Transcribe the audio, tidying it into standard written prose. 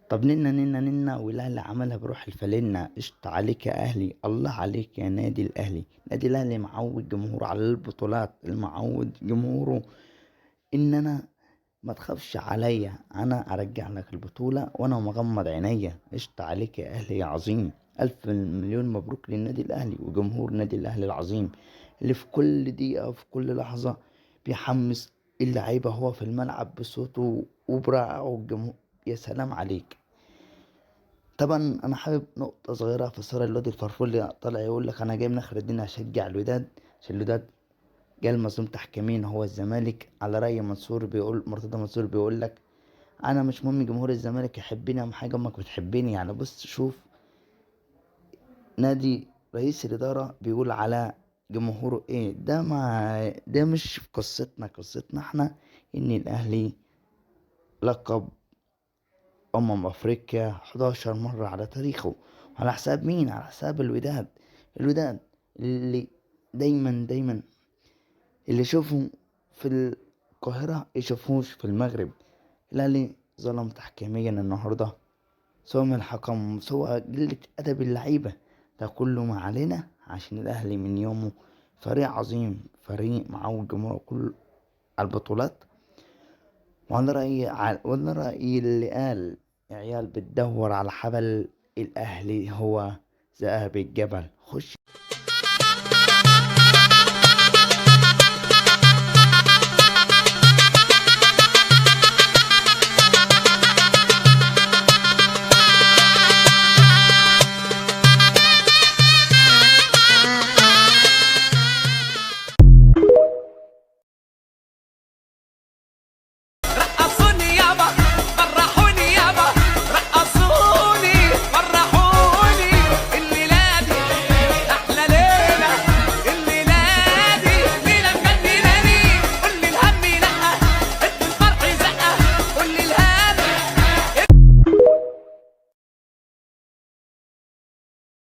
طب ننا ننا ننا، والاهلي عملها بروح الفانلة. قشطة عليك يا اهلي، الله عليك يا نادي الاهلي. نادي الاهلي معود جمهوره على البطولات، المعود جمهوره ان انا ما تخافش عليا، انا ارجع لك البطولة وانا مغمض عينيا. قشطة عليك يا اهلي يا عظيم. الف مليون مبروك للنادي الاهلي وجمهور نادي الاهلي العظيم، اللي في كل دقيقة وفي كل لحظة بيحمس اللعيبة هو في الملعب بصوته وبرعاه الجمهور. يا سلام عليك. طبعا انا حابب نقطة صغيرة في صورة الواد الفرفور اللي طالع يقول لك انا جاي من اخر الدنيا اشجع الوداد، عشان الوداد جال مظلوم تحكيميا هو الزمالك. على رأي منصور، بيقول مرتضى منصور بيقول لك انا مش مهم جمهور الزمالك يحبني، اهم حاجه امك بتحبني. يعني بص شوف، نادي رئيس الاداره بيقول على جمهوره ايه ده؟ ما ده مش في قصتنا. قصتنا احنا ان الاهلي لقب افريقيا 11 مره على تاريخه. على حساب مين؟ على حساب الوداد. الوداد اللي دايما اللي يشوفوا في القاهره يشوفوش في المغرب. الاهلي ظلم تحكيميا النهارده، سواء من الحكم سواء قلة أدب اللعيبة. ده كله ما علينا، عشان الأهلي من يومه فريق عظيم، فريق معود جمهوره كل على البطولات. وعلى رأي اللي قال عيال بتدور على حبل، الأهلي هو ذئاب الجبل. خش